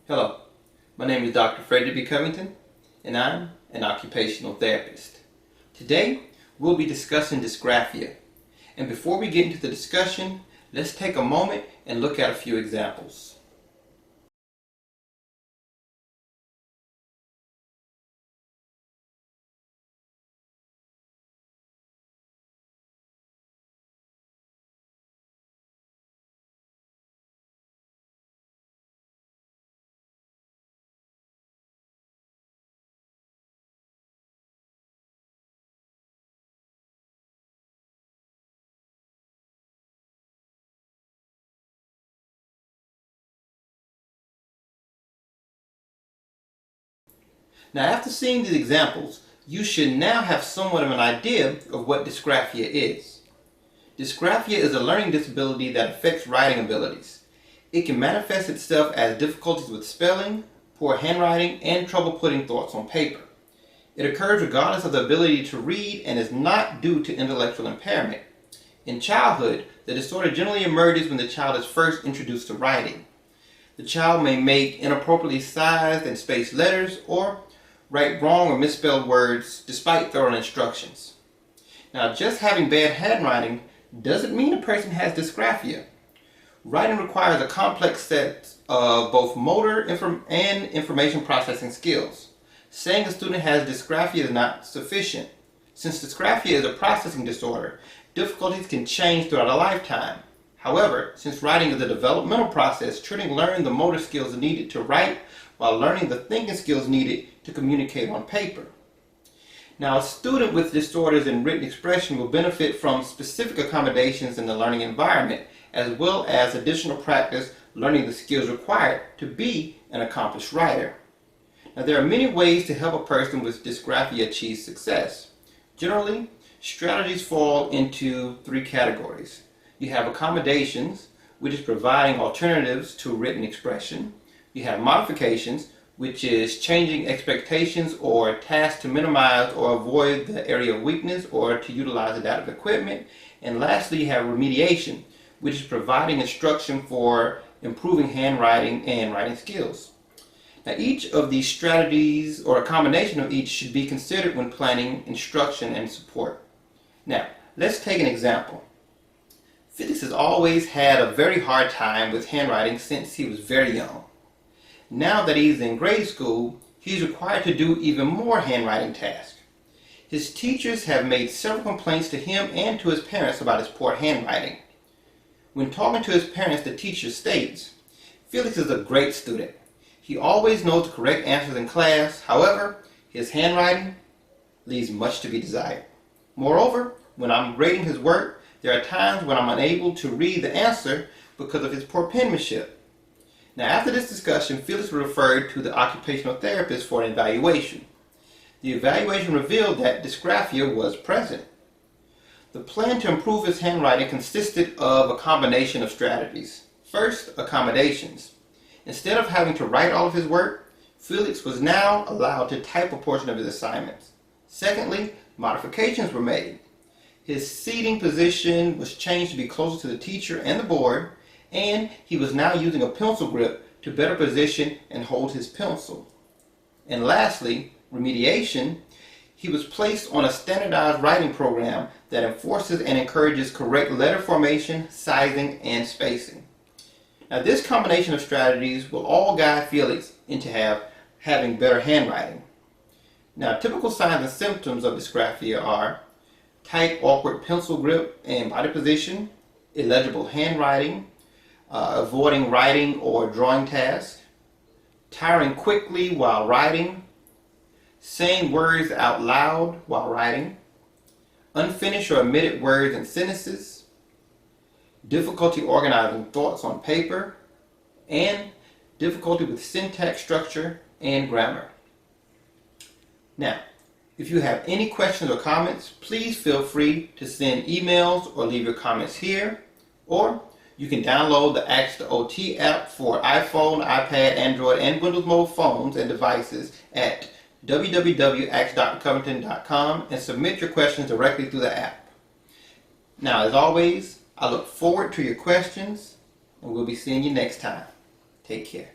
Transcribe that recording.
Hello, my name is Dr. Frederick Covington, and I'm an occupational therapist. Today, we'll be discussing dysgraphia. And before we get into the discussion, let's take a moment and look at a few examples. Now, after seeing these examples, you should now have somewhat of an idea of what dysgraphia is. Dysgraphia is a learning disability that affects writing abilities. It can manifest itself as difficulties with spelling, poor handwriting, and trouble putting thoughts on paper. It occurs regardless of the ability to read and is not due to intellectual impairment. In childhood, the disorder generally emerges when the child is first introduced to writing. The child may make inappropriately sized and spaced letters or write wrong or misspelled words despite thorough instructions. Now, just having bad handwriting doesn't mean a person has dysgraphia. Writing requires a complex set of both motor and information processing skills. Saying a student has dysgraphia is not sufficient. Since dysgraphia is a processing disorder, difficulties can change throughout a lifetime. However, since writing is a developmental process, children learn the motor skills needed to write while learning the thinking skills needed to communicate on paper. Now, a student with disorders in written expression will benefit from specific accommodations in the learning environment, as well as additional practice learning the skills required to be an accomplished writer. Now, there are many ways to help a person with dysgraphia achieve success. Generally, strategies fall into three categories. You have accommodations, which is providing alternatives to written expression. You have modifications, which is changing expectations or tasks to minimize or avoid the area of weakness or to utilize adaptive equipment. And lastly, you have remediation, which is providing instruction for improving handwriting and writing skills. Now, each of these strategies or a combination of each should be considered when planning instruction and support. Now, let's take an example. Felix has always had a very hard time with handwriting since he was very young. Now that he's in grade school, he's required to do even more handwriting tasks. His teachers have made several complaints to him and to his parents about his poor handwriting. When talking to his parents, the teacher states, "Felix is a great student. He always knows the correct answers in class. However, his handwriting leaves much to be desired. Moreover, when I'm grading his work, there are times when I'm unable to read the answer because of his poor penmanship." Now, after this discussion, Felix was referred to the occupational therapist for an evaluation. The evaluation revealed that dysgraphia was present. The plan to improve his handwriting consisted of a combination of strategies. First, accommodations. Instead of having to write all of his work, Felix was now allowed to type a portion of his assignments. Secondly, modifications were made. His seating position was changed to be closer to the teacher and the board, and he was now using a pencil grip to better position and hold his pencil. And lastly, remediation. He was placed on a standardized writing program that enforces and encourages correct letter formation, sizing, and spacing. Now, this combination of strategies will all guide Felix into having better handwriting. Now, typical signs and symptoms of dysgraphia are tight, awkward pencil grip and body position, illegible handwriting, avoiding writing or drawing tasks, tiring quickly while writing, saying words out loud while writing, unfinished or omitted words and sentences, difficulty organizing thoughts on paper, and difficulty with syntax structure and grammar. Now, if you have any questions or comments, please feel free to send emails or leave your comments here, or you can download the Ask the OT app for iPhone, iPad, Android, and Windows Mobile phones and devices at www.askdrcovington.com and submit your questions directly through the app. Now, as always, I look forward to your questions, and we'll be seeing you next time. Take care.